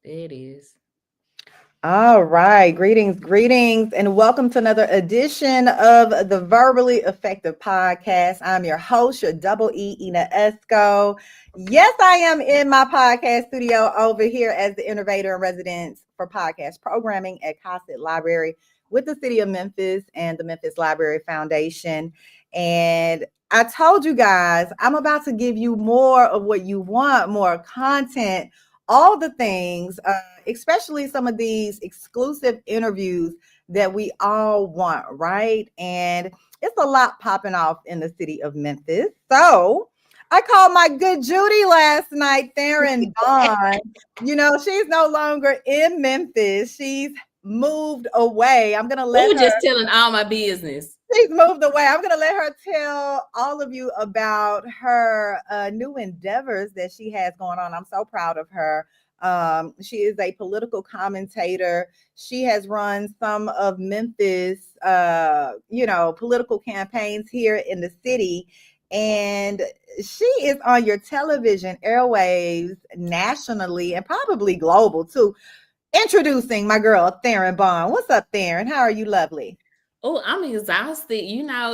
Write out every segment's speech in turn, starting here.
There it is. All right. Greetings, and welcome to another edition of the Verbally Effective Podcast. I'm your host, your double E, Ina Esco. Yes, I am in my podcast studio over here as the innovator in residence for podcast programming at Cosset Library with the City of Memphis and the Memphis Library Foundation. And I told you guys, I'm about to give you more of what you want, more content, all the things, especially some of these exclusive interviews that we all want, right? And it's a lot popping off in the city of Memphis. So I called my good Judy last night, Theryn Bond. She's no longer in Memphis. She's moved away. I'm going to let Ooh, her. just telling all my business. She's moved away. I'm going to let her tell all of you about her new endeavors that she has going on. I'm so proud of her. She is a political commentator. She has run some of Memphis, political campaigns here in the city. And she is on your television airwaves nationally and probably global too. Introducing my girl, Theryn Bond. What's up, Theryn? How are you, lovely? Oh, I'm exhausted.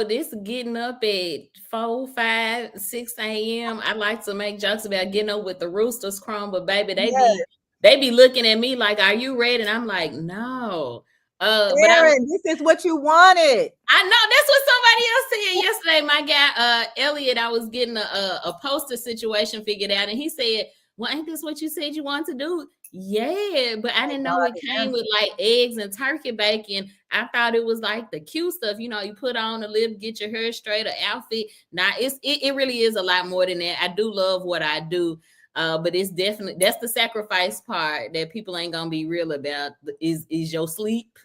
This getting up at 4, 5, 6 a.m. I like to make jokes about getting up with the roosters crowing, but baby, Yes. they be looking at me like, "Are you ready?" And I'm like, "No." But Theryn, this is what you wanted. I know that's what somebody else said yesterday. My guy, Elliot, I was getting a poster situation figured out, and he said, "Well, ain't this what you said you want to do?" Yeah, but I didn't know it came with like eggs and turkey bacon. I thought it was like the cute stuff, you put on a lip, get your hair straight, an outfit. Now it really is a lot more than that. I do love what I do. But it's definitely that's the sacrifice part that people ain't gonna be real about is your sleep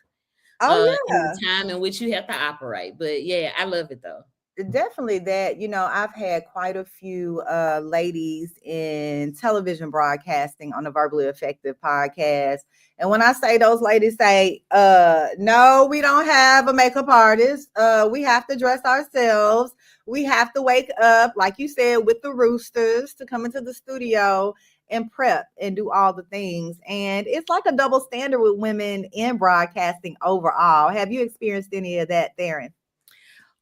Oh in yeah, the time in which you have to operate. But yeah, I love it though. definitely that. I've had quite a few ladies in television broadcasting on the Verbally Effective podcast. And when I say those ladies say, no, we don't have a makeup artist. We have to dress ourselves. We have to wake up, like you said, with the roosters to come into the studio and prep and do all the things. And it's like a double standard with women in broadcasting overall. Have you experienced any of that, Theryn?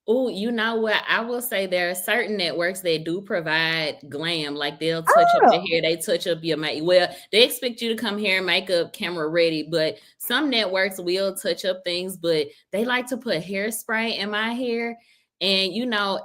Oh, you know what? I will say there are certain networks that do provide glam, like they'll touch up your hair, they touch up your makeup. Well, they expect you to come hair and makeup camera ready, but some networks will touch up things, but they like to put hairspray in my hair. And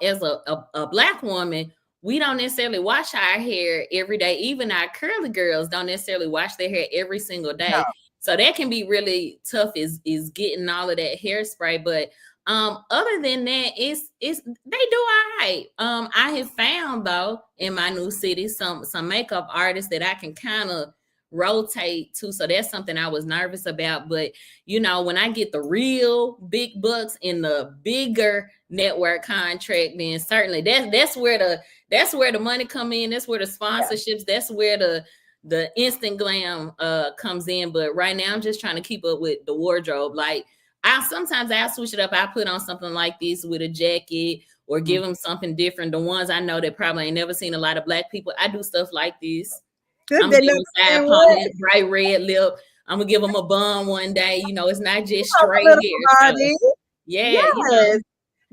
as a black woman, we don't necessarily wash our hair every day. Even our curly girls don't necessarily wash their hair every single No. day. So that can be really tough is getting all of that hairspray. But other than that, it's they do all right. I have found though in my new city some makeup artists that I can kind of rotate to. So that's something I was nervous about. But when I get the real big bucks in the bigger network contract, then certainly that's where the money come in. That's where the sponsorships, that's where the instant glam comes in. But right now I'm just trying to keep up with the wardrobe. Like sometimes I'll switch it up. I put on something like this with a jacket or give them something different. The ones I know that probably ain't never seen a lot of black people, I do stuff like this. I'm gonna give them side ponytail, bright red lip. I'm gonna give them a bun one day. It's not just straight hair. So, yeah, Yes.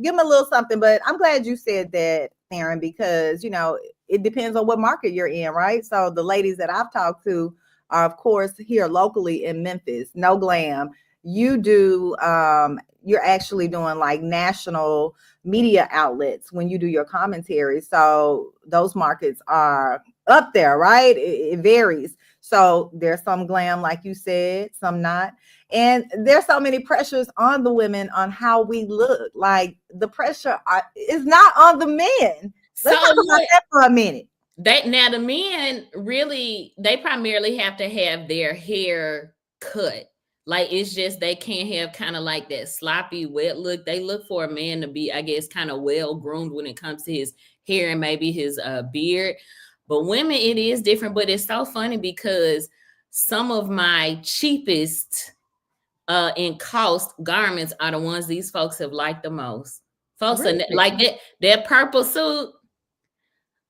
Give them a little something. But I'm glad you said that, Aaron, because it depends on what market you're in, right? So the ladies that I've talked to are, of course, here locally in Memphis. No glam. You do. You're actually doing like national media outlets when you do your commentary. So those markets are up there, right? It varies. So there's some glam, like you said, some not. And there's so many pressures on the women on how we look. Like the pressure is not on the men. Let's talk about that for a minute. Now the men really, they primarily have to have their hair cut. Like it's just they can't have kind of like that sloppy wet look. They look for a man to be, I guess, kind of well groomed when it comes to his hair and maybe his beard. But women, it is different. But it's so funny because some of my cheapest in cost garments are the ones these folks have liked the most. Folks are like that purple suit.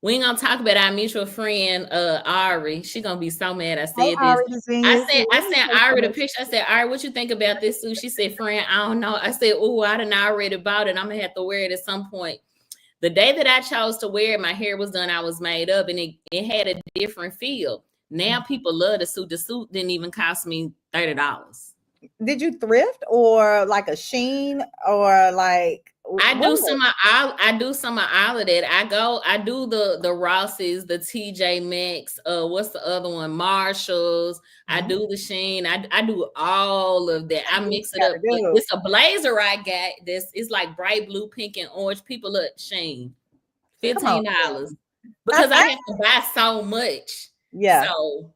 We ain't gonna talk about our mutual friend Ari. She gonna be so mad I Hey, said this. Ari, the genius. I sent Ari the picture. I said, Ari, what you think about this suit? She said, friend, I don't know. I said, oh, I done already bought it. I'm gonna have to wear it at some point. The day that I chose to wear it, my hair was done, I was made up, and it had a different feel. Now people love the suit. The suit didn't even cost me $30. Did you thrift or like a Sheen or like I do some of all of that. I do the Rosses, the TJ Maxx, what's the other one? Marshalls. I do the Sheen. I do all of that. I mix it up. It's a blazer I got. It's like bright blue, pink, and orange. People look Sheen. $15. Because I have to buy so much. Yeah. So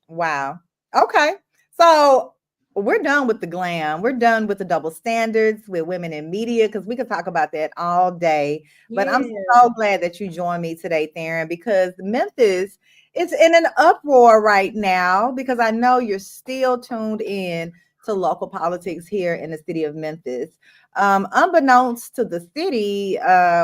wow. Okay. So we're done with the glam. We're done with the double standards with women in media, because we could talk about that all day. But I'm so glad that you joined me today, Theryn, because Memphis is in an uproar right now, because I know you're still tuned in to local politics here in the city of Memphis. Unbeknownst to the city,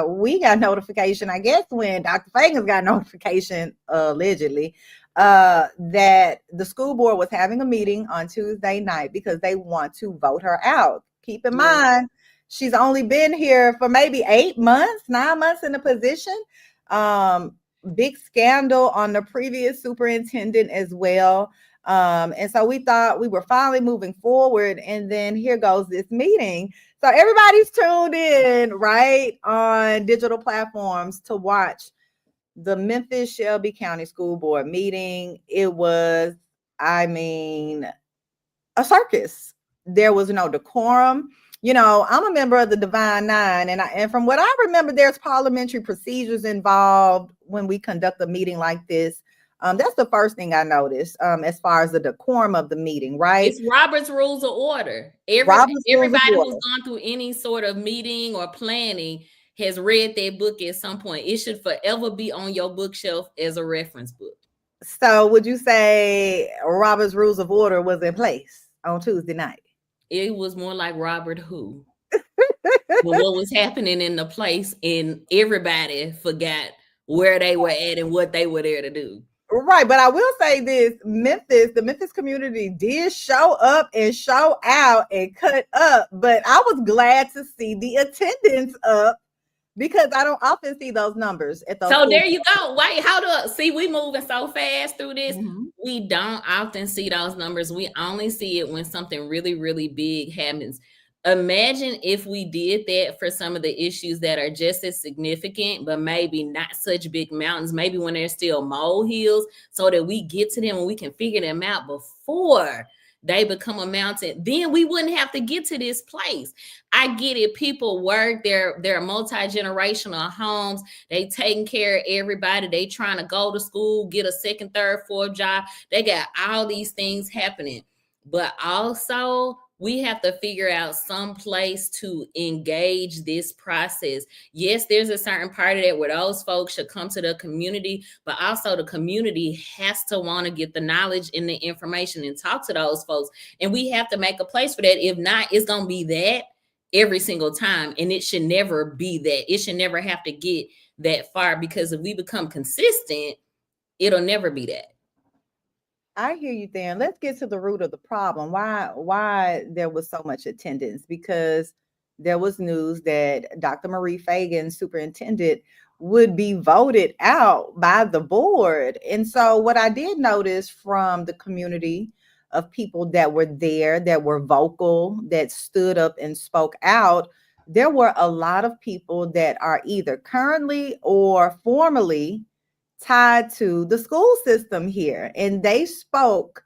we got notification, I guess, when Dr. Feagins got notification, allegedly, that the school board was having a meeting on Tuesday night because they want to vote her out. Keep in mind, she's only been here for maybe 9 months in the position. Big scandal on the previous superintendent as well. And so we thought we were finally moving forward. And then here goes this meeting. So everybody's tuned in, right, on digital platforms to watch the Memphis-Shelby County School Board meeting. It was, I mean, a circus. There was no decorum. You know, I'm a member of the Divine Nine, and from what I remember, there's parliamentary procedures involved when we conduct a meeting like this. That's the first thing I noticed as far as the decorum of the meeting, right? It's Robert's Rules of Order. Everybody who's gone through any sort of meeting or planning has read that book at some point. It should forever be on your bookshelf as a reference book. So would you say Robert's Rules of Order was in place on Tuesday night? It was more like Robert Who. What was happening in the place, and everybody forgot where they were at and what they were there to do. Right, but I will say this, the Memphis community did show up and show out and cut up, but I was glad to see the attendance up, because I don't often see those numbers at those. So there you go. Wait, see, we moving so fast through this. We don't often see those numbers. We only see it when something really, really big happens. Imagine if we did that for some of the issues that are just as significant, but maybe not such big mountains, maybe when there's still molehills, so that we get to them and we can figure them out before they become a mountain. Then we wouldn't have to get to this place. I get it. People work, they're multi-generational homes. They taking care of everybody. They trying to go to school, get a second, third, fourth job. They got all these things happening. But also, we have to figure out some place to engage this process. Yes, there's a certain part of that where those folks should come to the community, but also the community has to want to get the knowledge and the information and talk to those folks. And we have to make a place for that. If not, it's going to be that every single time. And it should never be that. It should never have to get that far, because if we become consistent, it'll never be that. I hear you, Dan. Let's get to the root of the problem. Why there was so much attendance? Because there was news that Dr. Marie Feagins, superintendent, would be voted out by the board. And so what I did notice from the community of people that were there, that were vocal, that stood up and spoke out, there were a lot of people that are either currently or formerly tied to the school system here. And they spoke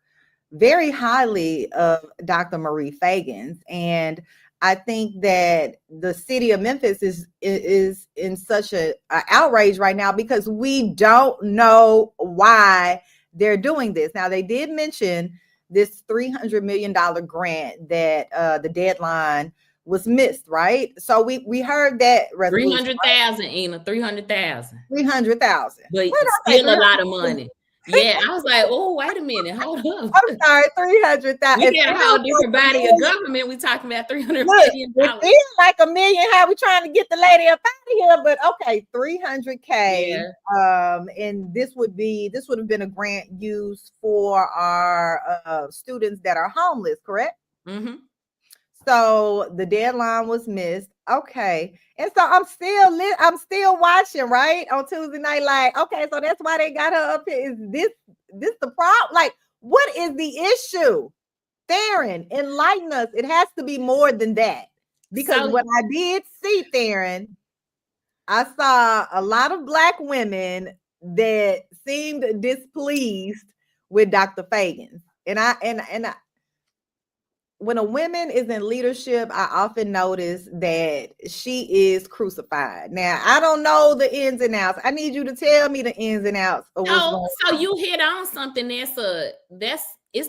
very highly of Dr. Marie Feagins. And I think that the city of Memphis is in such an outrage right now, because we don't know why they're doing this. Now, they did mention this $300 million grant that the deadline was missed, right? So we heard that 300,000, Ina, 300,000. 300,000. But still a lot of money. Yeah, I was like, oh, wait a minute, hold up. I'm sorry, 300,000. We got a whole different body of government. We talking about $300 million. It feels like $1 million. How we trying to get the lady up out of here? But okay, 300K. Yeah. And this would have been a grant used for our students that are homeless, correct? Mm-hmm. So the deadline was missed. Okay. And so I'm still watching, right? On Tuesday night, like, okay, so that's why they got her up here. Is this the problem? Like, what is the issue? Theryn, enlighten us. It has to be more than that. Because what I did see, Theryn, I saw a lot of Black women that seemed displeased with Dr. Feagins. And I when a woman is in leadership, I often notice that she is crucified. Now, I don't know the ins and outs. I need you to tell me the ins and outs of what's going on. So you hit on something it's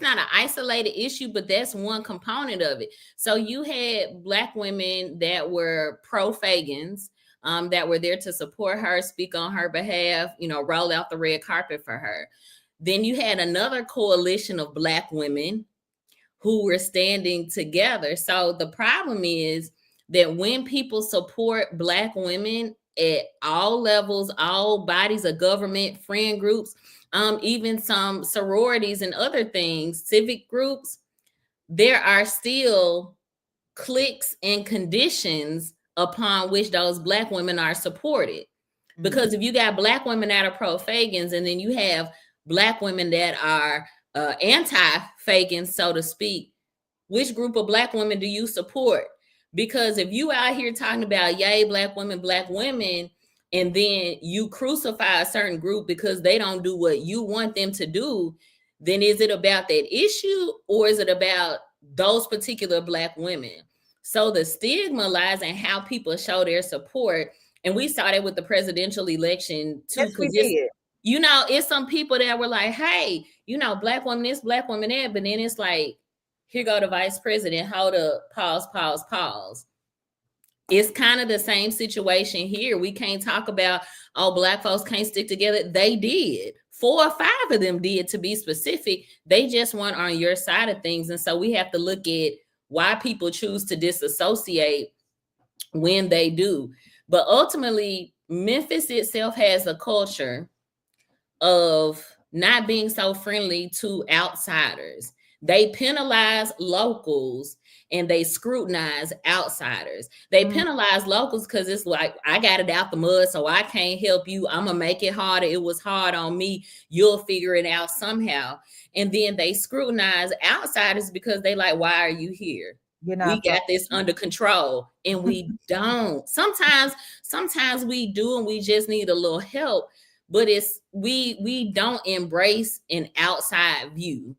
not an isolated issue, but that's one component of it. So you had Black women that were pro Feagins, that were there to support her, speak on her behalf, roll out the red carpet for her. Then you had another coalition of Black women who were standing together. So the problem is that when people support Black women at all levels, all bodies of government, friend groups, even some sororities and other things, civic groups, there are still cliques and conditions upon which those Black women are supported. Because if you got Black women that are pro Feagins, and then you have Black women that are anti-Feagins, so to speak, which group of Black women do you support? Because if you out here talking about yay, Black women, and then you crucify a certain group because they don't do what you want them to do, then is it about that issue, or is it about those particular Black women? So the stigma lies in how people show their support. And we saw that with the presidential election too. Yes, we did. It's some people that were like, hey, Black woman this, Black woman that, but then it's like, here go the vice president, hold up, pause. It's kind of the same situation here. We can't talk about, Black folks can't stick together. They did. 4 or 5 of them did, to be specific. They just weren't on your side of things. And so we have to look at why people choose to disassociate when they do. But ultimately, Memphis itself has a culture of not being so friendly to outsiders. They penalize locals and they scrutinize outsiders. They penalize locals because it's like, I got it out the mud, so I can't help you. I'm going to make it harder. It was hard on me. You'll figure it out somehow. And then they scrutinize outsiders because they like, why are you here? We got this under control, and we don't. Sometimes we do, and we just need a little help. But we don't embrace an outside view,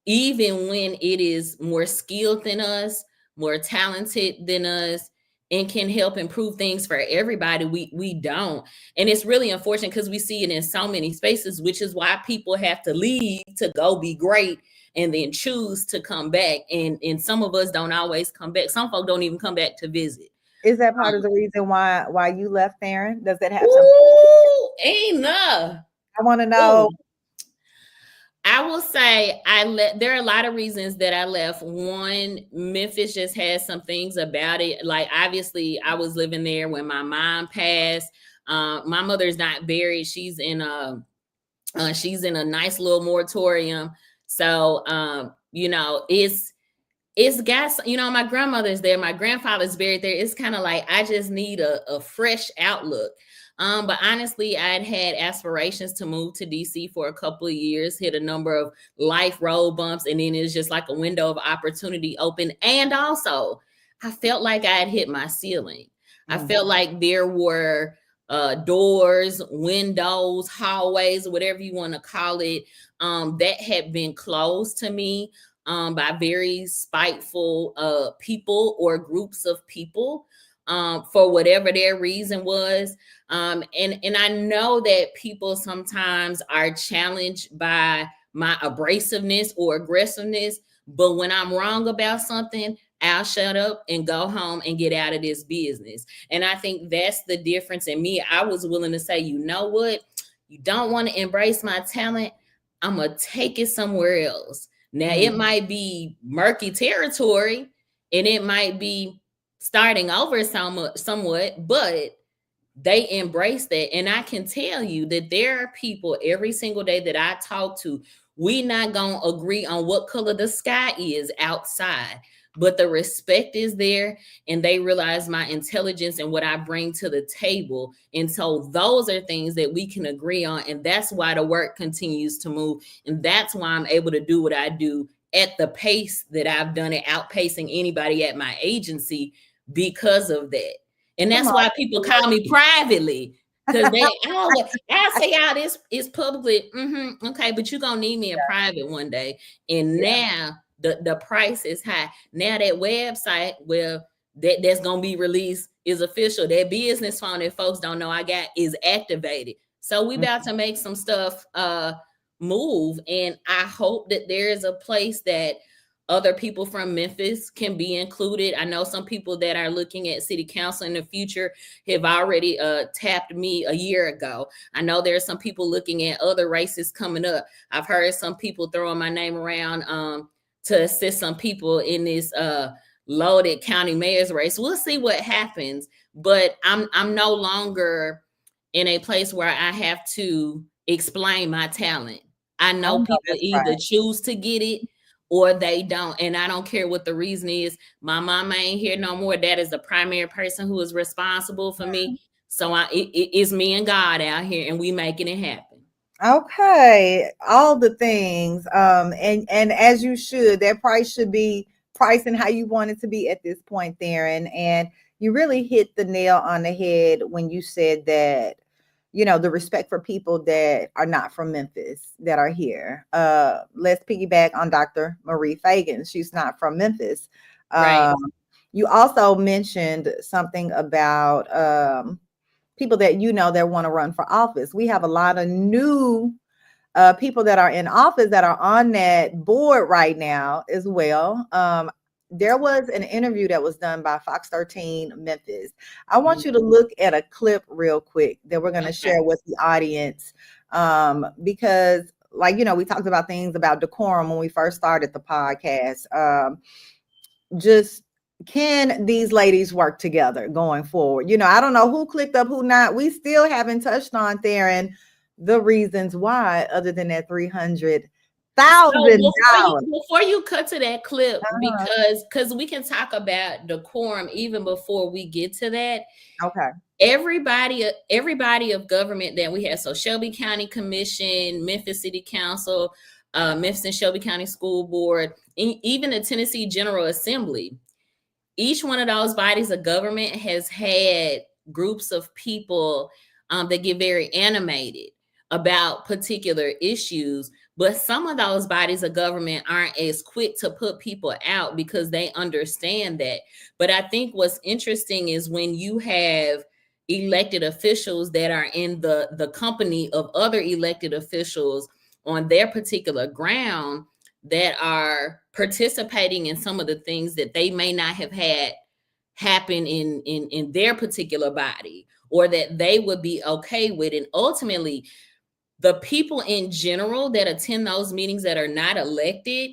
even when it is more skilled than us, more talented than us, and can help improve things for everybody. We don't. And it's really unfortunate because we see it in so many spaces, which is why people have to leave to go be great and then choose to come back. And some of us don't always come back. Some folk don't even come back to visit. Is that part of the reason why you left, Theryn? Does that have something? I want to know. I will say there are a lot of reasons that I left. One, Memphis just has some things about it. Like, obviously, I was living there when my mom passed. My mother's not buried. She's in a nice little moratorium. So, it's got, my grandmother's there. My grandfather's buried there. It's kind of like, I just need a fresh outlook. But honestly, I'd had aspirations to move to DC for a couple of years, hit a number of life road bumps, and then it's just like a window of opportunity open. And also, I felt like I had hit my ceiling. I felt like there were doors, windows, hallways, whatever you want to call it, that had been closed to me by very spiteful people or groups of people. For whatever their reason was. And I know that people sometimes are challenged by my abrasiveness or aggressiveness, but when I'm wrong about something, I'll shut up and go home and get out of this business. And I think that's the difference in me. I was willing to say, you know what? You don't want to embrace my talent. I'm going to take it somewhere else. Now, it might be murky territory and it might be starting over somewhat, but they embrace that. And I can tell you that there are people every single day that I talk to, we not going to agree on what color the sky is outside, but the respect is there and they realize my intelligence and what I bring to the table. And so those are things that we can agree on. And that's why the work continues to move. And that's why I'm able to do what I do at the pace that I've done it, outpacing anybody at my agency because of that. And that's why people call me privately, because they always, I say, y'all, this is publicly, okay, but you're going to need me in private one day. And now the price is high. Now that website, well, that's going to be released is official. That business phone that folks don't know I got is activated. So we about to make some stuff move. And I hope that there is a place that other people from Memphis can be included. I know some people that are looking at city council in the future have already tapped me a year ago. I know there are some people looking at other races coming up. I've heard some people throwing my name around to assist some people in this loaded county mayor's race. We'll see what happens, but I'm no longer in a place where I have to explain my talent. I know people either choose to get it or they don't. And I don't care what the reason is. My mama ain't here no more. That is the primary person who is responsible for me. So it's me and God out here, and we making it happen. Okay. All the things. And as you should, that price should be pricing how you want it to be at this point, Theryn. And you really hit the nail on the head when you said that, you know, the respect for people that are not from Memphis that are here. Let's piggyback on Dr. Marie Feagins. She's not from Memphis. Right. You also mentioned something about people that you know that want to run for office. We have a lot of new people that are in office that are on that board right now as well. There was an interview that was done by Fox 13 Memphis. I want you to look at a clip real quick that we're going to share with the audience because, like, you know, we talked about things about decorum when we first started the podcast. Just can these ladies work together going forward? You know, I don't know who clicked up, who not. We still haven't touched on, Theryn, the reasons why, other than that $300,000. Before you cut to that clip, because we can talk about decorum even before we get to that. Okay. Everybody of government that we have, so Shelby County Commission, Memphis City Council, Memphis-Shelby County School Board, even the Tennessee General Assembly, each one of those bodies of government has had groups of people that get very animated about particular issues. But some of those bodies of government aren't as quick to put people out because they understand that. But I think what's interesting is when you have elected officials that are in the company of other elected officials on their particular ground that are participating in some of the things that they may not have had happen in their particular body, or that they would be okay with. And ultimately, the people in general that attend those meetings that are not elected,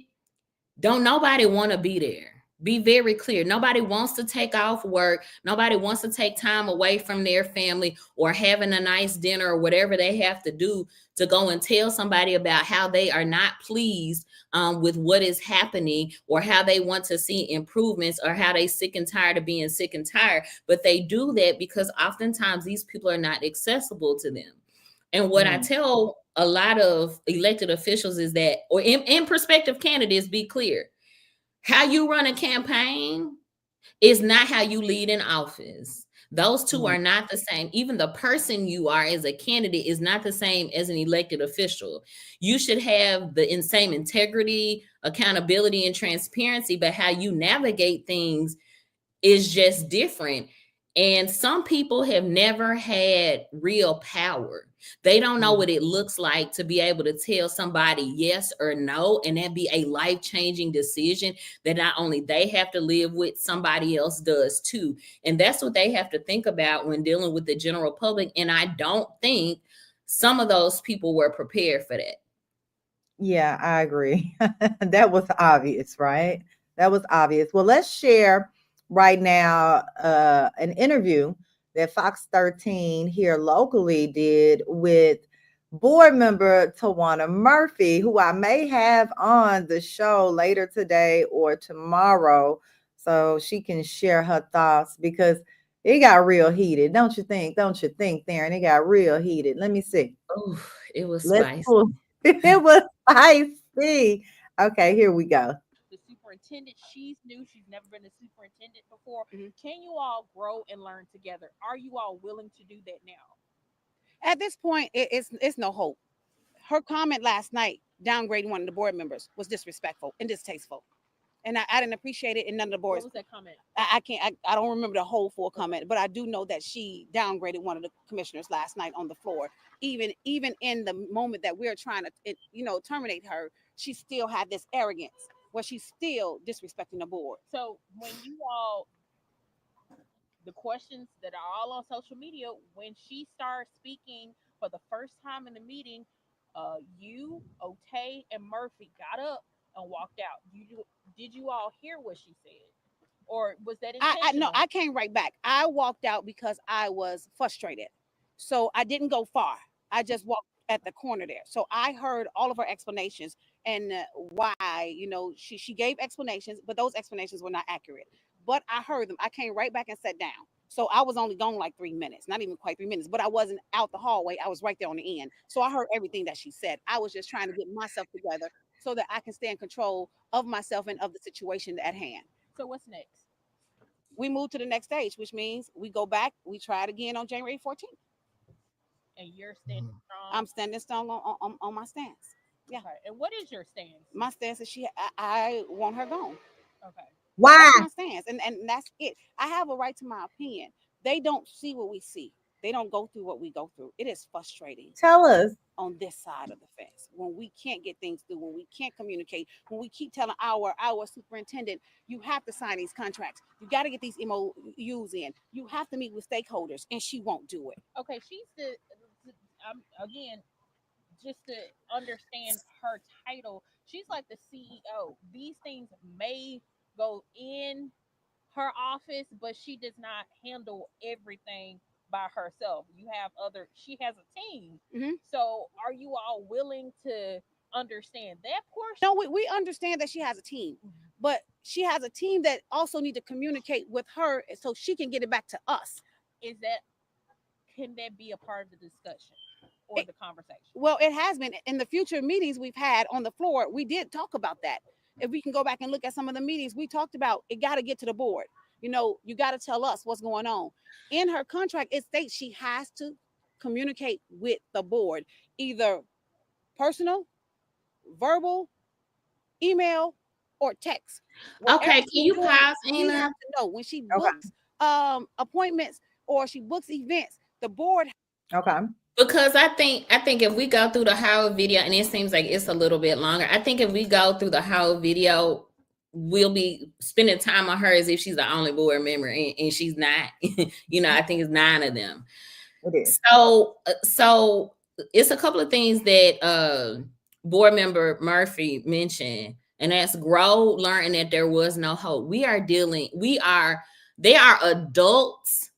don't nobody want to be there. Be very clear. Nobody wants to take off work. Nobody wants to take time away from their family or having a nice dinner or whatever they have to do to go and tell somebody about how they are not pleased with what is happening, or how they want to see improvements, or how they sick and tired of being sick and tired. But they do that because oftentimes these people are not accessible to them. And what I tell a lot of elected officials is that, or in prospective candidates, be clear. How you run a campaign is not how you lead in office. Those two are not the same. Even the person you are as a candidate is not the same as an elected official. You should have the same integrity, accountability, and transparency, but how you navigate things is just different. And some people have never had real power. They don't know what it looks like to be able to tell somebody yes or no, and that be a life-changing decision that not only they have to live with, somebody else does too. And that's what they have to think about when dealing with the general public. And I don't think some of those people were prepared for that. Yeah, I agree. That was obvious, right? That was obvious. Well, let's share right now an interview that Fox 13 here locally did with board member Tawana Murphy, who I may have on the show later today or tomorrow so she can share her thoughts because it got real heated. Don't you think? Don't you think, Theryn? It got real heated. Let me see. Oh, it was Let's spicy. pull. It was spicy. Okay, here we go. The superintendent, she's new. She's never been a superintendent before. Can you all grow and learn together? Are you all willing to do that now? At this point, it's no hope. Her comment last night downgrading one of the board members was disrespectful and distasteful. And I didn't appreciate it in none of the boards. What was that comment? I don't remember the whole full comment, but I do know that she downgraded one of the commissioners last night on the floor. Even in the moment that we're trying to, terminate her, she still had this arrogance where she's still disrespecting the board. So when you all, the questions that are all on social media, when she started speaking for the first time in the meeting, you, Otay, and Murphy got up and walked out. Did you all hear what she said, or was that intentional? I came right back. I walked out because I was frustrated, so I didn't go far. I just walked at the corner there. So I heard all of her explanations and why, she gave explanations, but those explanations were not accurate. But I heard them. I came right back and sat down. So I was only gone like 3 minutes, not even quite 3 minutes, but I wasn't out the hallway. I was right there on the end. So I heard everything that she said. I was just trying to get myself together so that I can stay in control of myself and of the situation at hand. So what's next? We move to the next stage, which means we go back, we try it again on January 14th. And you're standing strong? I'm standing strong on my stance. Yeah. Okay. And what is your stance? My stance is I want her gone. Okay. Why? That's my stance. And that's it. I have a right to my opinion. They don't see what we see. They don't go through what we go through. It is frustrating. Tell us. On this side of the fence, when we can't get things through, when we can't communicate, when we keep telling our superintendent, you have to sign these contracts, you got to get these MOUs in, you have to meet with stakeholders, and she won't do it. Okay, she's again, just to understand her title, she's like the CEO. These things may go in her office, but she does not handle everything by herself. She has a team. Mm-hmm. So are you all willing to understand that portion? No, we understand that she has a team, but she has a team that also need to communicate with her so she can get it back to us. Can that be a part of the discussion or the conversation? Well, it has been. In the future meetings we've had on the floor, we did talk about that. If we can go back and look at some of the meetings, we talked about it got to get to the board. You got to tell us what's going on. In her contract, it states she has to communicate with the board, either personal, verbal, email, or text. Okay, can you pause, We Ina? have to know when she books appointments or she books events, the board. Okay. Because I think if we go through the whole video, and it seems like it's a little bit longer, I think if we go through the whole video, we'll be spending time on her as if she's the only board member, and she's not. I think it's 9 of them. It is. So it's a couple of things that board member Murphy mentioned, and that's grow, learning that there was no hope. They are adults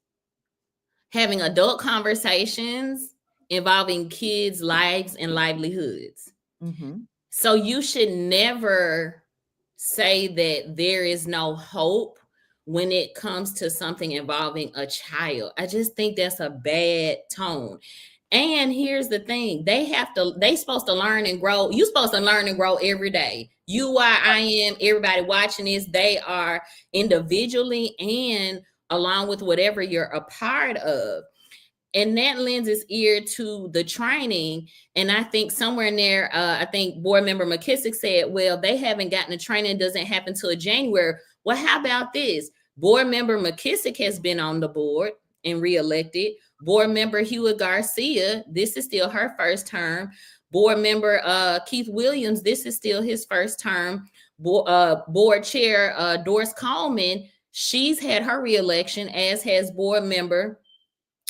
having adult conversations involving kids' lives and livelihoods. Mm-hmm. So you should never say that there is no hope when it comes to something involving a child. I just think that's a bad tone. And here's the thing, they supposed to learn and grow. You're supposed to learn and grow every day. I am, everybody watching this, they are individually and along with whatever you're a part of. And that lends its ear to the training. And I think somewhere in there, I think board member McKissick said, well, they haven't gotten the training, doesn't happen till January. Well, how about this? Board member McKissick has been on the board and reelected. Board member Hewitt Garcia, this is still her first term. Board member Keith Williams, this is still his first term. Board chair Doris Coleman, she's had her reelection, as has board member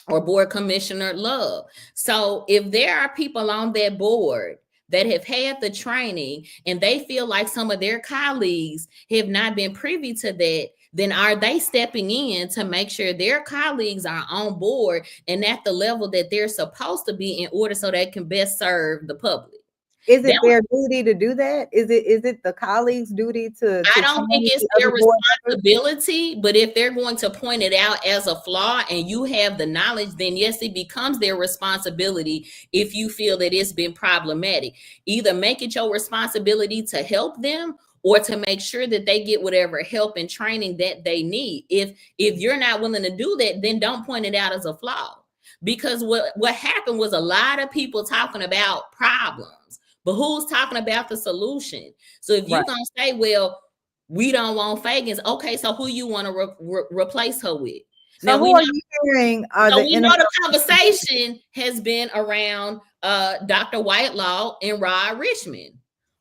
or board commissioner Love. So if there are people on that board that have had the training and they feel like some of their colleagues have not been privy to that, then are they stepping in to make sure their colleagues are on board and at the level that they're supposed to be in order so they can best serve the public? Is it their duty to do that? Is it the colleagues' duty to I don't think it's their responsibility, but if they're going to point it out as a flaw and you have the knowledge, then yes, it becomes their responsibility if you feel that it's been problematic. Either make it your responsibility to help them or to make sure that they get whatever help and training that they need. If you're not willing to do that, then don't point it out as a flaw. Because what happened was a lot of people talking about problems. But who's talking about the solution? So if you're going to say, well, we don't want Feagins, okay, so who you want to replace her with? So now, who are you hearing? We know the conversation has been around Dr. Whitelaw and Rod Richmond.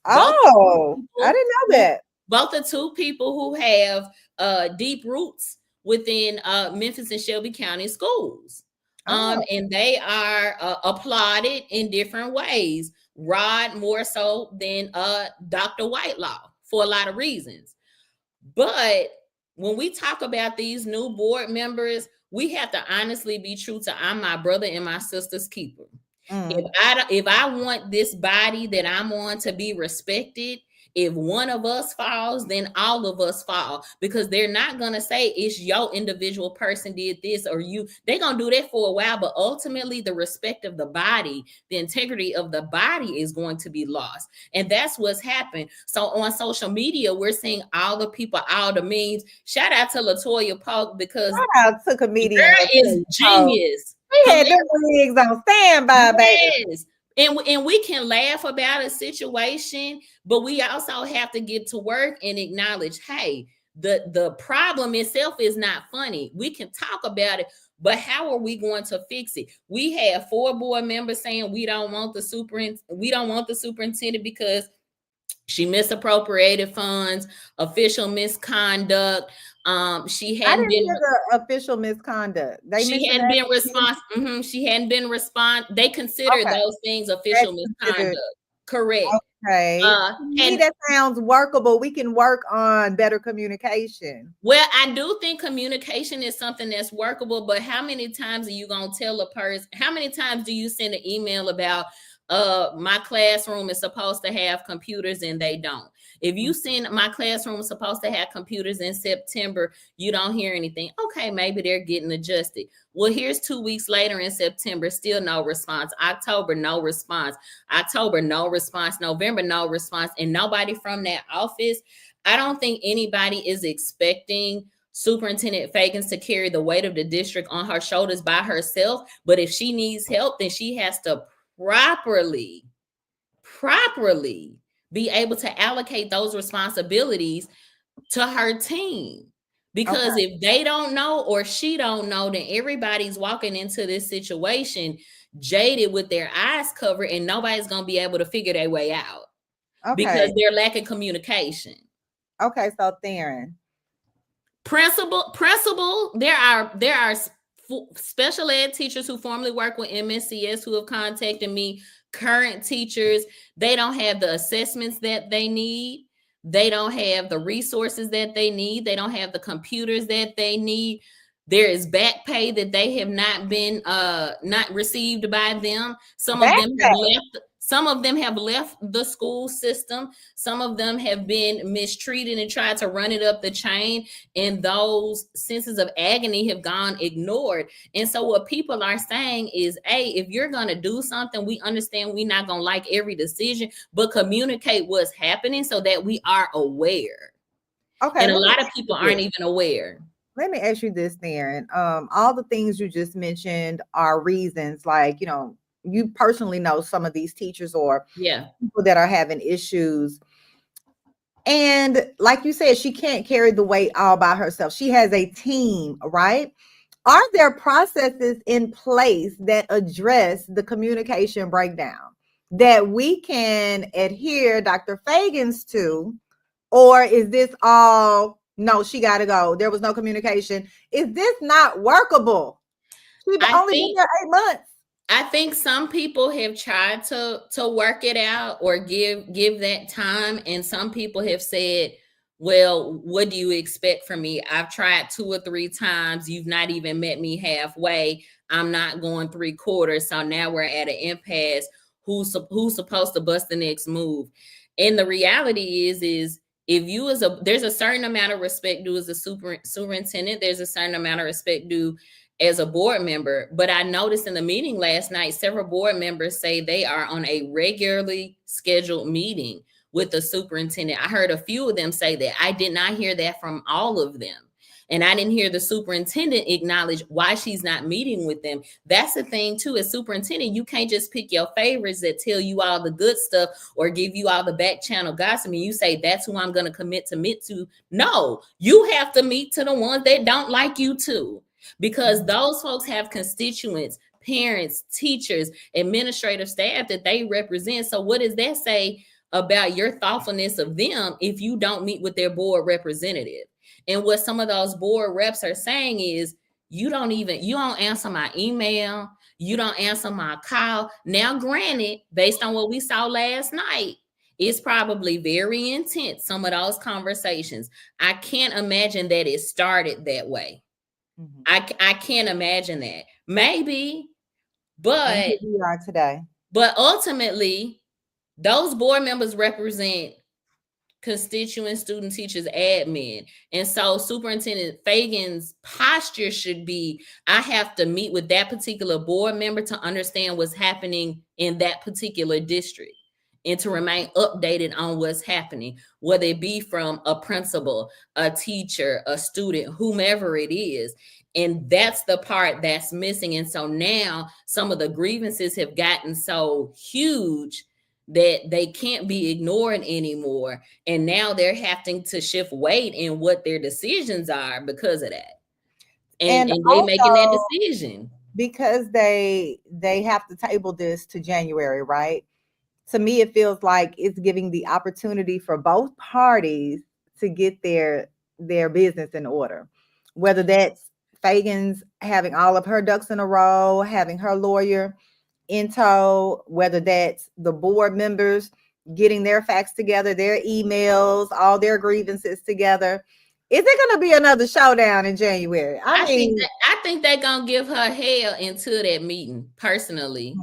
Oh, I didn't know that. Both are two people who have deep roots within Memphis and Shelby County schools. And they are applauded in different ways. Rod more so than Dr. Whitelaw for a lot of reasons. But when we talk about these new board members, we have to honestly be true to I'm my brother and my sister's keeper. If I want this body that I'm on to be respected, if one of us falls, then all of us fall, because they're not going to say it's your individual person did this or you. They're going to do that for a while, but ultimately the respect of the body, the integrity of the body is going to be lost. And that's what's happened. So on social media, we're seeing all the people, all the memes. Shout out to LaToya Polk, because shout out to comedian. Girl is genius. We had them wigs on standby, baby. Yes. And we can laugh about a situation, but we also have to get to work and acknowledge, hey, the problem itself is not funny. We can talk about it, but how are we going to fix it? We have 4 board members saying we don't want the superintendent because she misappropriated funds, official misconduct. She hadn't been the official misconduct. She hadn't been responsible. She hadn't been They consider those things official misconduct. Correct. Okay. And that sounds workable. We can work on better communication. Well, I do think communication is something that's workable, but how many times are you gonna tell a person? How many times do you send an email about my classroom is supposed to have computers and they don't? If you send my classroom is supposed to have computers in September, you don't hear anything. Okay, maybe they're getting adjusted. Well, here's 2 weeks later in September, still no response. October, no response. October, no response. November, no response. And nobody from that office. I don't think anybody is expecting Superintendent Feagins to carry the weight of the district on her shoulders by herself. But if she needs help, then she has to properly be able to allocate those responsibilities to her team. Because if they don't know or she don't know, then everybody's walking into this situation jaded with their eyes covered and nobody's going to be able to figure their way out because they're lacking communication. Okay, so Theryn. Principal, there are special ed teachers who formerly work with MSCS who have contacted me. Current teachers, they don't have the assessments that they need. They don't have the resources that they need. They don't have the computers that they need. There is back pay that they have not been not received by them. Some of them have left the school system. Some of them have been mistreated and tried to run it up the chain. And those senses of agony have gone ignored. And so what people are saying is, hey, if you're going to do something, we understand we're not going to like every decision, but communicate what's happening so that we are aware. Okay. And a lot of people aren't even aware. Let me ask you this, Theryn. All the things you just mentioned are reasons, like, you personally know some of these teachers or people that are having issues. And like you said, she can't carry the weight all by herself. She has a team, right? Are there processes in place that address the communication breakdown that we can adhere Dr. Feagins to? Or is this all, no, she got to go. There was no communication. Is this not workable? She's only been there 8 months. I think some people have tried to work it out or give that time, and some people have said, well, what do you expect from me? I've tried 2 or 3 times. You've not even met me halfway. I'm not going 3/4. So now we're at an impasse. Who's supposed to bust the next move? And the reality is if you there's a certain amount of respect due as a superintendent, there's a certain amount of respect due as a board member. But I noticed in the meeting last night, several board members say they are on a regularly scheduled meeting with the superintendent. I heard a few of them say that. I did not hear that from all of them. And I didn't hear the superintendent acknowledge why she's not meeting with them. That's the thing too, as superintendent, you can't just pick your favorites that tell you all the good stuff or give you all the back channel gossip and you say, that's who I'm going to commit to. No, you have to meet to the ones that don't like you too, because those folks have constituents, parents, teachers, administrative staff that they represent. So what does that say about your thoughtfulness of them if you don't meet with their board representative? And what some of those board reps are saying is, you don't answer my email. You don't answer my call. Now, granted, based on what we saw last night, it's probably very intense, some of those conversations. I can't imagine that it started that way. Mm-hmm. I can't imagine that. Maybe, but here we are today. But ultimately, those board members represent constituents, student, teachers, admin. And so Superintendent Feagins' posture should be, I have to meet with that particular board member to understand what's happening in that particular district and to remain updated on what's happening, whether it be from a principal, a teacher, a student, whomever it is. And that's the part that's missing. And so now some of the grievances have gotten so huge that they can't be ignored anymore. And now they're having to shift weight in what their decisions are because of that. And they making that decision. Because they have to table this to January, right? To me, it feels like it's giving the opportunity for both parties to get their business in order. Whether that's Feagins having all of her ducks in a row, having her lawyer in tow, whether that's the board members getting their facts together, their emails, all their grievances together. Is it going to be another showdown in January? I think they're going to give her hell until that meeting, personally.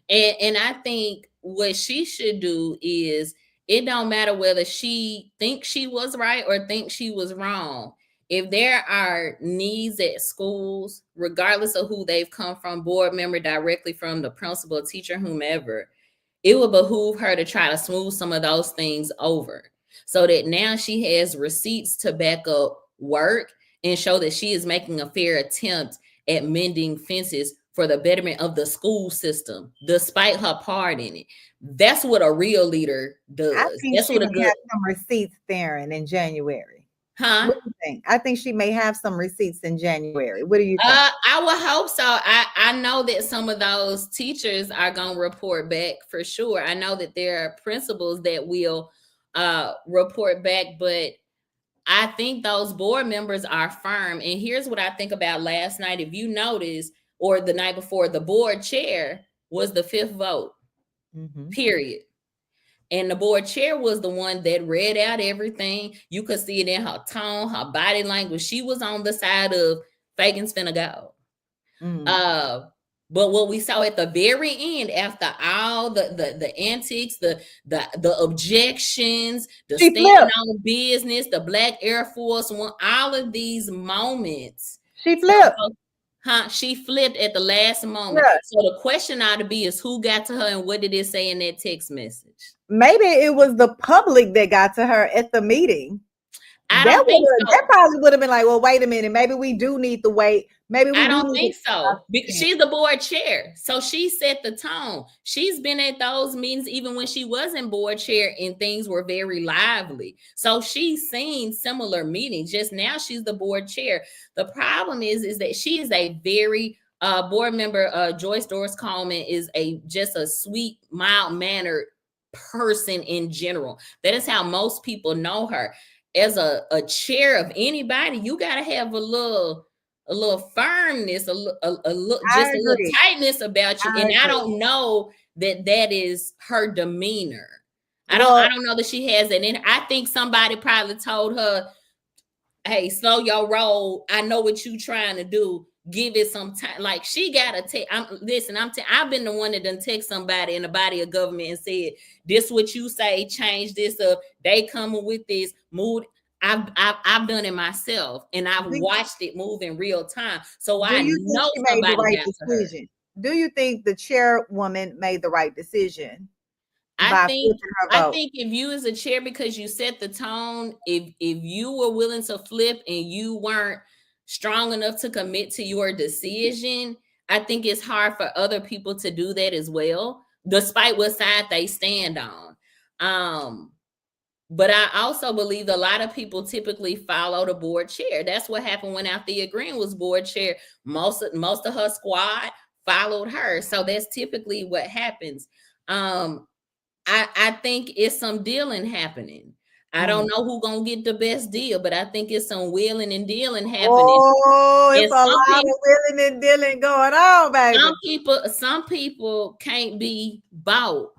And I think what she should do is, it don't matter whether she thinks she was right or thinks she was wrong. If there are needs at schools, regardless of who they've come from, board member, directly from the principal, teacher, whomever, it would behoove her to try to smooth some of those things over so that now she has receipts to back up work and show that she is making a fair attempt at mending fences for the betterment of the school system, despite her part in it. That's what a real leader does. That's what a good have some receipts, Theryn, in January. Huh? What do you think? I think she may have some receipts in January. What do you think? I would hope so. I know that some of those teachers are going to report back for sure. I know that there are principals that will report back, but I think those board members are firm. And here's what I think about last night. If you notice, or the night before, the board chair was the 5th vote, period. And the board chair was the one that read out everything. You could see it in her tone, her body language. She was on the side of Feagins finna go. But what we saw at the very end, after all the antics, the objections, the standing on business, the Black Air Force One, all of these moments, she flipped. She flipped at the last moment. Yeah. So the question ought to be is, who got to her and what did it say in that text message? Maybe it was the public that got to her at the meeting. That probably would have been like, well, wait a minute. Maybe we do need to wait. Maybe we I don't think so. Because she's the board chair. So she set the tone. She's been at those meetings even when she wasn't board chair and things were very lively. So she's seen similar meetings. Just now she's the board chair. The problem is that she is a very board member. Joyce Doris Coleman is just a sweet, mild-mannered person in general. That is how most people know her. As a chair of anybody, you got to have a little firmness, I just a little agree. tightness about you. I And I agree. don't know that is her demeanor. I Well, don't know that she has that in her. I think somebody probably told her, hey, slow your roll. I know what you trying to do. Give it some time. Like, she got to take. I've been the one that done text somebody in the body of government and said, this what you say, change this up. They coming with this mood. I've done it myself, and I've do, watched it move in real time. So do I you think know she made the somebody right got to her. decision? Do you think the chairwoman made the right decision I by think flipping her vote? if you as a chair, because you set the tone, if you were willing to flip and you weren't strong enough to commit to your decision, I think it's hard for other people to do that as well, despite what side they stand on. But I also believe a lot of people typically follow the board chair. That's what happened when Althea Green was board chair. Most of her squad followed her. So that's typically what happens. I think it's some dealing happening. I don't know who gonna get the best deal, but I think it's some wheeling and dealing happening. Oh, And it's a lot of willing and dealing going on, baby. some people can't be bought.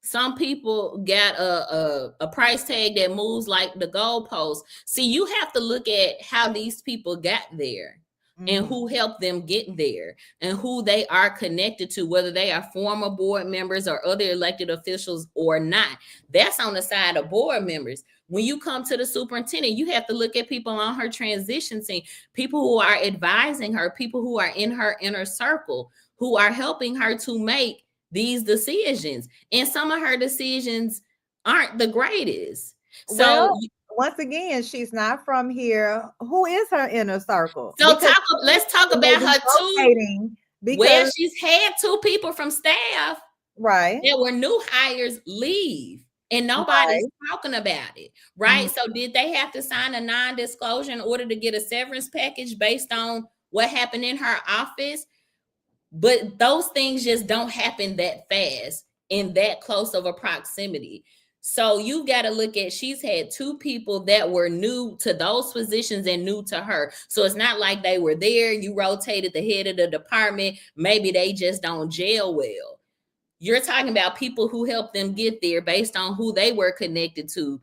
Some people got a price tag that moves like the goalpost. See, you have to look at how these people got there. And who helped them get there, and who they are connected to, whether they are former board members or other elected officials or not. That's on the side of board members. When you come to the superintendent, you have to look at people on her transition team, people who are advising her, people who are in her inner circle, who are helping her to make these decisions. And some of her decisions aren't the greatest. So once again, she's not from here. Who is her inner circle? So let's talk about her too. Where she's had two people from staff, right, that were new hires leave, and nobody's talking about it, right? So did they have to sign a non-disclosure in order to get a severance package based on what happened in her office? But those things just don't happen that fast in that close of a proximity. So you got to look at, she's had two people that were new to those positions and new to her. So it's not like they were there, you rotated the head of the department, maybe they just don't gel well. You're talking about people who helped them get there based on who they were connected to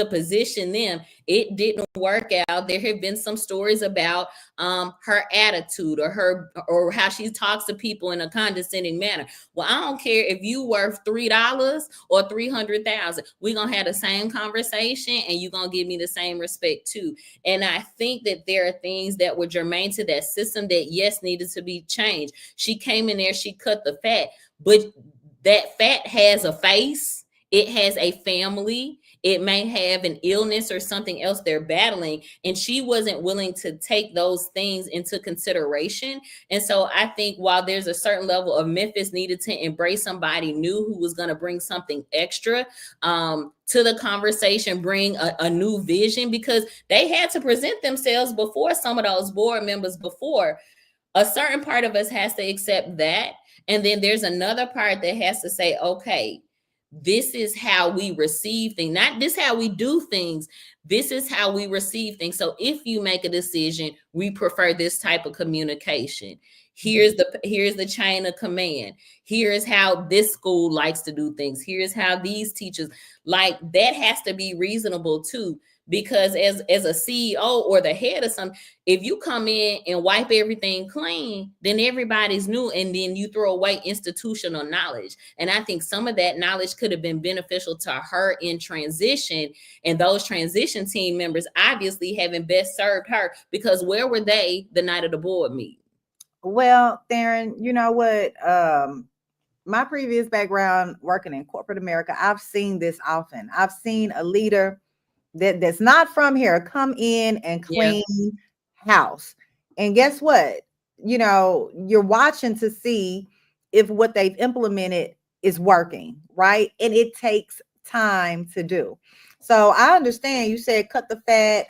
position them. It didn't work out. There have been some stories about her attitude or how she talks to people in a condescending manner. Well, I don't care if you worth $3 or $300,000. We're gonna have the same conversation, and you're gonna give me the same respect too. And I think that there are things that were germane to that system that yes needed to be changed. She came in there, she cut the fat, but that fat has a face. It has a family. It may have an illness or something else they're battling. And she wasn't willing to take those things into consideration. And so I think while there's a certain level of Memphis needed to embrace somebody new who was going to bring something extra to the conversation, bring a new vision, because they had to present themselves before some of those board members before. A certain part of us has to accept that. And then there's another part that has to say, okay, this is how we receive things, not this how we do things. This is how we receive things. So if you make a decision, we prefer this type of communication. Here's the chain of command. Here's how this school likes to do things. Here's how these teachers like. That has to be reasonable too. Because as a CEO or the head of something, if you come in and wipe everything clean, then everybody's new, and then you throw away institutional knowledge. And I think some of that knowledge could have been beneficial to her in transition, and those transition team members obviously haven't best served her, because where were they the night of the board meeting? Well, Theryn, you know what? My previous background working in corporate America, I've seen this often. I've seen a leader that's not from here come in and clean house. And guess what? You know, you're watching to see if what they've implemented is working, right? And it takes time to do. So I understand you said cut the fat,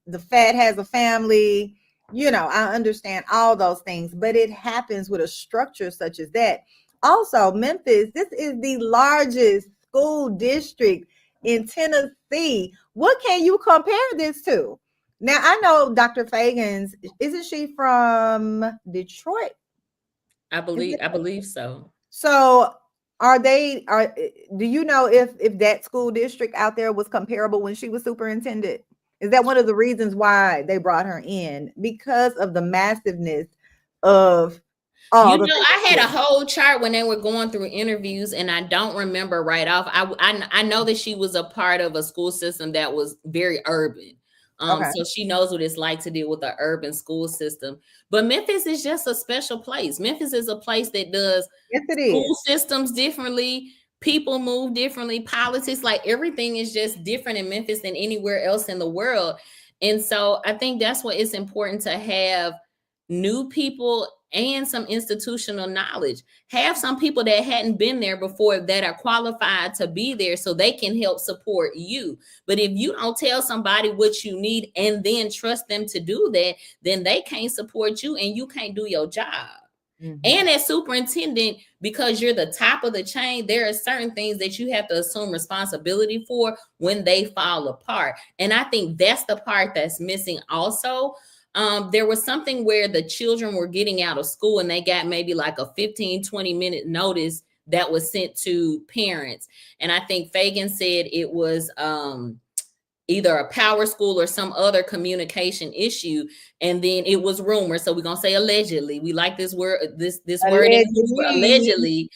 the fat has a family, you know, I understand all those things, but it happens with a structure such as that. Also, Memphis, this is the largest school district in Tennessee. What can you compare this to? Now I know Dr. Feagins, isn't she from Detroit? I believe so. So do you know if that school district out there was comparable when she was superintendent? Is that one of the reasons why they brought her in? Because of the massiveness of all the I had a whole chart when they were going through interviews, and I don't remember right off. I know that she was a part of a school system that was very urban. Okay. So she knows what it's like to deal with the urban school system. But Memphis is just a special place. Memphis is a place that does school systems differently. People move differently. Politics, like everything is just different in Memphis than anywhere else in the world. And so I think that's why it's important to have new people and some institutional knowledge. Have some people that hadn't been there before that are qualified to be there so they can help support you. But if you don't tell somebody what you need and then trust them to do that, then they can't support you and you can't do your job. Mm-hmm. And as superintendent, because you're the top of the chain, there are certain things that you have to assume responsibility for when they fall apart. And I think that's the part that's missing also. There was something where the children were getting out of school and they got maybe like a 15-20 minute notice that was sent to parents. And I think Feagins said it was either a power school or some other communication issue. And then it was rumor. So we're going to say allegedly. We like this word, this word allegedly.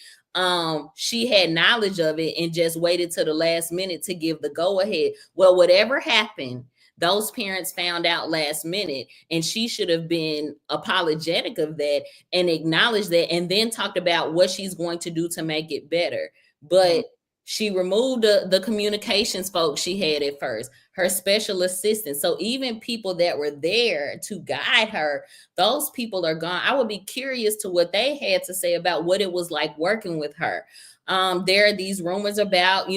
She had knowledge of it and just waited to the last minute to give the go ahead. Well, whatever happened, those parents found out last minute, and she should have been apologetic of that and acknowledged that, and then talked about what she's going to do to make it better. But she removed the communications folks she had at first, her special assistant. So even people that were there to guide her, those people are gone. I would be curious to what they had to say about what it was like working with her. There are these rumors about,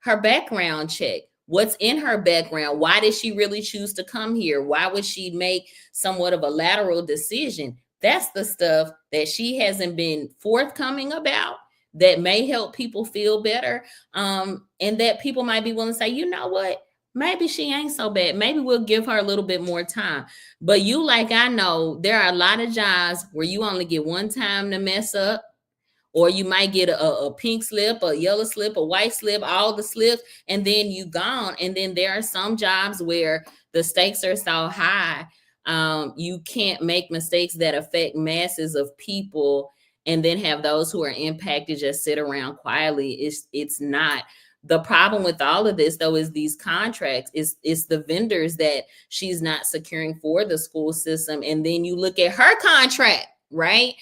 her background check. What's in her background? Why did she really choose to come here? Why would she make somewhat of a lateral decision? That's the stuff that she hasn't been forthcoming about that may help people feel better. And that people might be willing to say, you know what? Maybe she ain't so bad. Maybe we'll give her a little bit more time. But you, like I know, there are a lot of jobs where you only get one time to mess up. Or you might get a pink slip, a yellow slip, a white slip, all the slips, and then you gone. And then there are some jobs where the stakes are so high, you can't make mistakes that affect masses of people and then have those who are impacted just sit around quietly. It's not. The problem with all of this, though, is these contracts. It's the vendors that she's not securing for the school system. And then you look at her contract, right?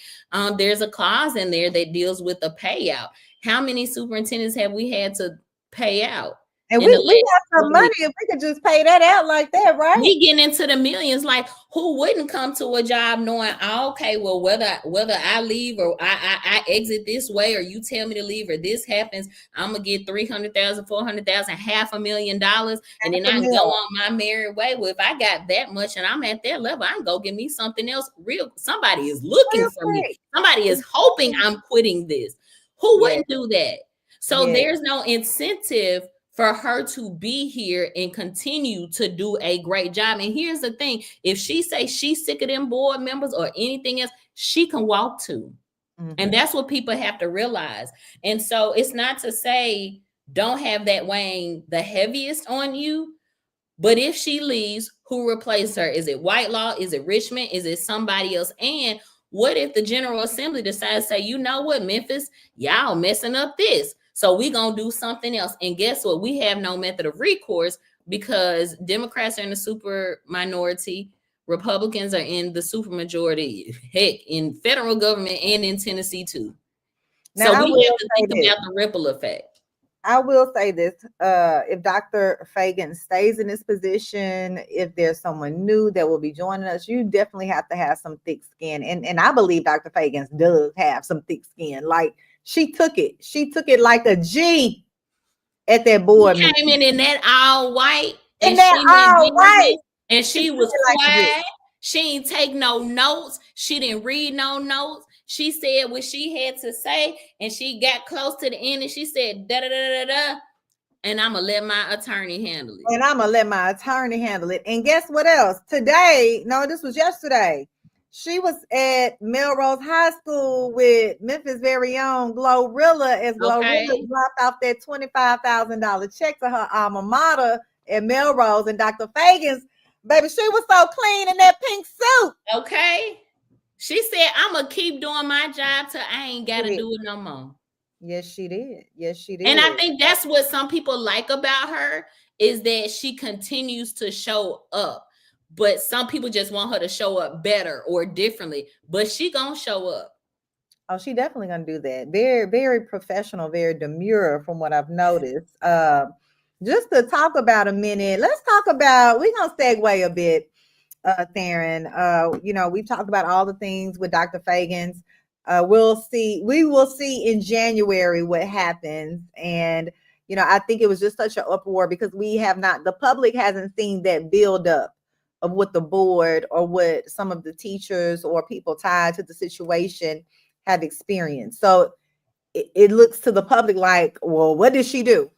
There's a clause in there that deals with a payout. How many superintendents have we had to pay out? And we have some money if we could just pay that out like that, right? We getting into the millions. Like, who wouldn't come to a job knowing, okay, well, whether I leave or I exit this way, or you tell me to leave, or this happens, I'm gonna get $300,000, $400,000, $500,000, and then I can go on my merry way. Well, if I got that much and I'm at that level, I can go get me something else real. Somebody is looking for me. Somebody is hoping I'm quitting this. Who wouldn't do that? So there's no incentive for her to be here and continue to do a great job. And here's the thing, if she say she's sick of them board members or anything else, she can walk to. Mm-hmm. And that's what people have to realize. And so it's not to say don't have that weighing the heaviest on you, but if she leaves, who replaces her? Is it Whitelaw? Is it Richmond? Is it somebody else? And what if the General Assembly decides to say, you know what, Memphis, y'all messing up this. So we're going to do something else. And guess what? We have no method of recourse because Democrats are in the super minority. Republicans are in the super majority, heck, in federal government and in Tennessee too. Now, so we have to think about the ripple effect. I will say this. If Dr. Feagins stays in this position, if there's someone new that will be joining us, you definitely have to have some thick skin. And I believe Dr. Feagins does have some thick skin. Like, she took it like a G at that board. She came in that all white. And that all white. And she was quiet. She didn't take no notes. She didn't read no notes. She said what she had to say. And she got close to the end and she said, da da da da da. And I'm gonna let my attorney handle it. And I'm gonna let my attorney handle it. And guess what else? Today, no, this was yesterday. She was at Melrose High School with Memphis' very own Glorilla, as Glorilla dropped off that $25,000 check to her alma mater at Melrose. And Dr. Feagins, baby, she was so clean in that pink suit. Okay. She said, I'm gonna keep doing my job till I ain't gotta do it no more. Yes, she did. Yes, she did. And I think that's what some people like about her, is that she continues to show up. But some people just want her to show up better or differently. But she gonna show up. Oh, she definitely gonna do that. Very, very professional, very demure from what I've noticed. Just to talk about a minute, let's talk about, we're gonna segue a bit, Theryn. You know, we've talked about all the things with Dr. Feagins. We will see in January what happens. And, you know, I think it was just such an uproar because the public hasn't seen that build up of what the board or what some of the teachers or people tied to the situation have experienced. So it looks to the public like, well, what did she do?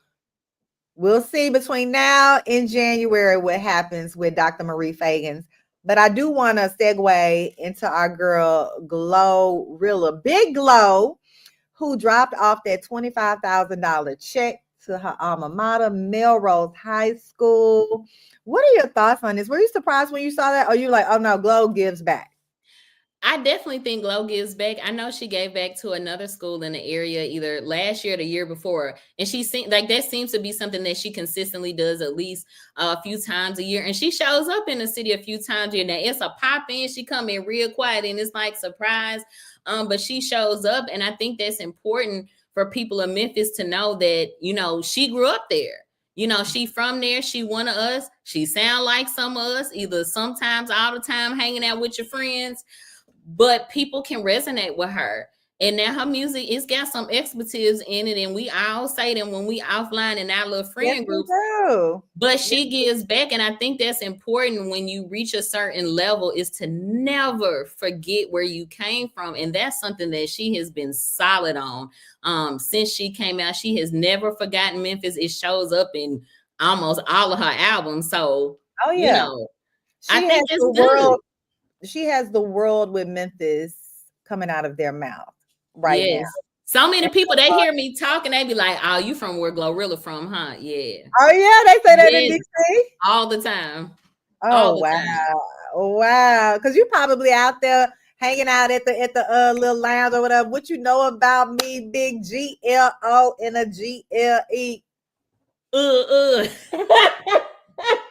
We'll see between now and January what happens with Dr. Marie Feagins. But I do want to segue into our girl Glorilla, Big Glow, who dropped off that $25,000 check to her alma mater, Melrose High School. What are your thoughts on this? Were you surprised when you saw that? Or you like, oh no, Glow gives back? I definitely think Glow gives back. I know she gave back to another school in the area either last year or the year before. And she seems like that seems to be something that she consistently does at least a few times a year. And she shows up in the city a few times a year. Now it's a pop in. She come in real quiet and it's like surprise. But she shows up. And I think that's important for people of Memphis to know that, you know, she grew up there. You know, she from there. She one of us. She sound like some of us, either sometimes all the time hanging out with your friends. But people can resonate with her. And now her music, it's got some expertise in it. And we all say that when we offline in our little friend groups. But she gives back. And I think that's important when you reach a certain level, is to never forget where you came from. And that's something that she has been solid on since she came out. She has never forgotten Memphis. It shows up in almost all of her albums. So, you know, I think it's good. She has the world with Memphis coming out of their mouth now. So many people, they hear me talking, they be like, oh, you from where Glorilla from, huh? Yeah. Oh, yeah, they say that in DC? All the time. Oh, wow. Wow. Because you're probably out there hanging out at the little lounge or whatever. What you know about me, big GLO and a GLE?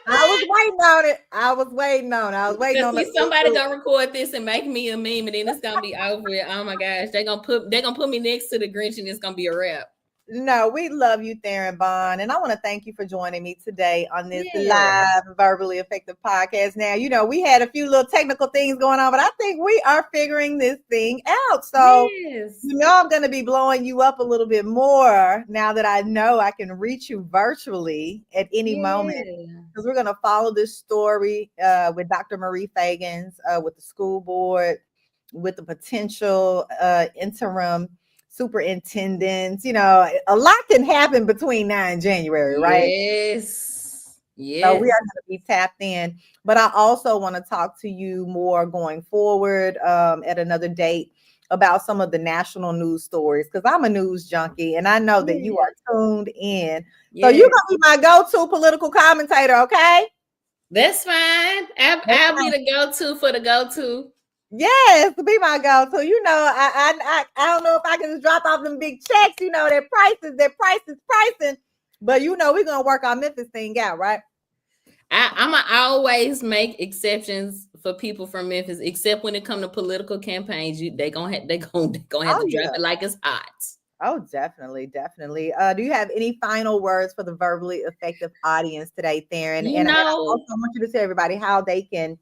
I was waiting on it. Somebody gonna record this and make me a meme, and then it's gonna be over with. Oh my gosh, they're gonna put me next to the Grinch, and it's gonna be a wrap. No, we love you, Theryn Bond, and I want to thank you for joining me today on this live Verbally Effective podcast. Now, you know, we had a few little technical things going on, but I think we are figuring this thing out. So, you know, I'm going to be blowing you up a little bit more now that I know I can reach you virtually at any moment, because we're going to follow this story with Dr. Marie Feagins, with the school board, with the potential interim superintendents. You know, a lot can happen between now and January, right? Yes. So we are going to be tapped in. But I also want to talk to you more going forward at another date about some of the national news stories, because I'm a news junkie and I know that you are tuned in. So you're going to be my go-to political commentator, okay? That's fine. I'll be the go-to for the go-to. Yes, to be my go-to. You know, I don't know if I can just drop off them big checks. You know, their price is pricing. But you know, we're gonna work our Memphis thing out, right? I'm always make exceptions for people from Memphis, except when it comes to political campaigns. They gonna have to drop it like it's hot. Oh, definitely. Do you have any final words for the Verbally Effective audience today, Theryn? I also want you to tell everybody how they can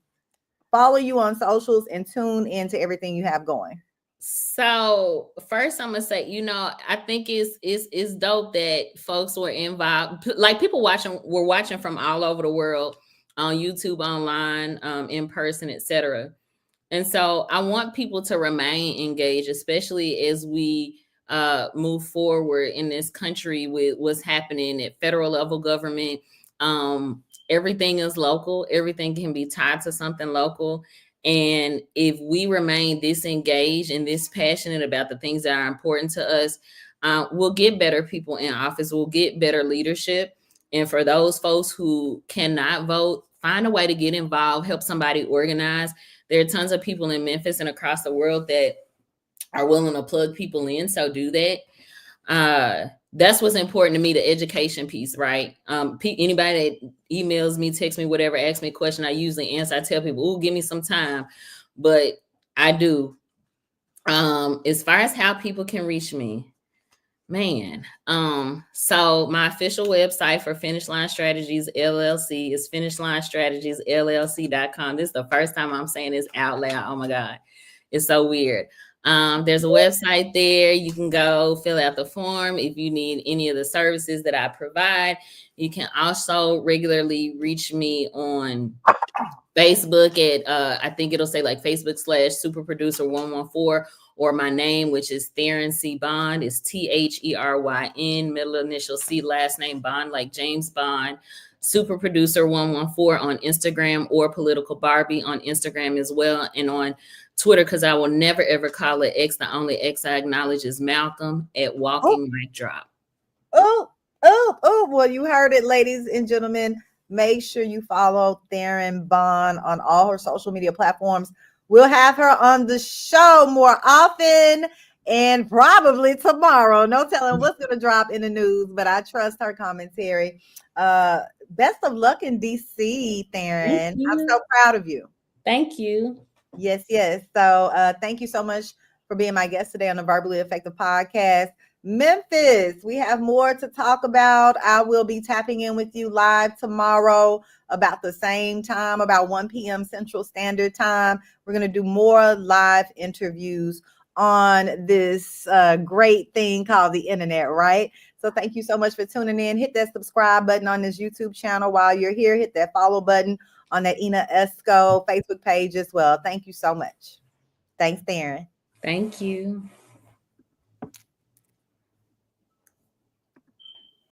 follow you on socials and tune into everything you have going. So first, I'm gonna say, you know, I think it's dope that folks were involved. Like people were watching from all over the world on YouTube, online, in person, etc. And so I want people to remain engaged, especially as we move forward in this country with what's happening at federal level government. Everything is local. Everything can be tied to something local. And if we remain disengaged and this passionate about the things that are important to us, we'll get better people in office. We'll get better leadership. And for those folks who cannot vote, find a way to get involved, help somebody organize. There are tons of people in Memphis and across the world that are willing to plug people in. So do that. That's what's important to me, the education piece, right? Anybody that emails me, texts me, whatever, asks me a question, I usually answer. I tell people, "Ooh, give me some time," but I do. As far as how people can reach me, man. So my official website for Finish Line Strategies LLC is finishlinestrategiesllc.com. This is the first time I'm saying this out loud. Oh my God, it's so weird. There's a website there. You can go fill out the form if you need any of the services that I provide. You can also regularly reach me on Facebook at I think it'll say like Facebook/superproducer114, or my name, which is Theryn C Bond. It's THERYN, middle initial C, last name Bond, like James Bond. Superproducer114 on Instagram, or Political Barbie on Instagram as well, and on Twitter, because I will never ever call it X. The only X I acknowledge is Malcolm at Walking Mic Drop. Oh, well, you heard it, ladies and gentlemen. Make sure you follow Theryn Bond on all her social media platforms. We'll have her on the show more often, and probably tomorrow. No telling what's going to drop in the news, but I trust her commentary. Best of luck in DC, Theryn. I'm so proud of you. Thank you. Yes. So thank you so much for being my guest today on the Verbally Effective Podcast. Memphis, we have more to talk about. I will be tapping in with you live tomorrow about the same time, about 1 p.m. Central Standard Time. We're going to do more live interviews on this great thing called the internet, right? So thank you so much for tuning in. Hit that subscribe button on this YouTube channel while you're here. Hit that follow button on the Ina Esco Facebook page as well. Thank you so much. Thanks, Theryn. Thank you.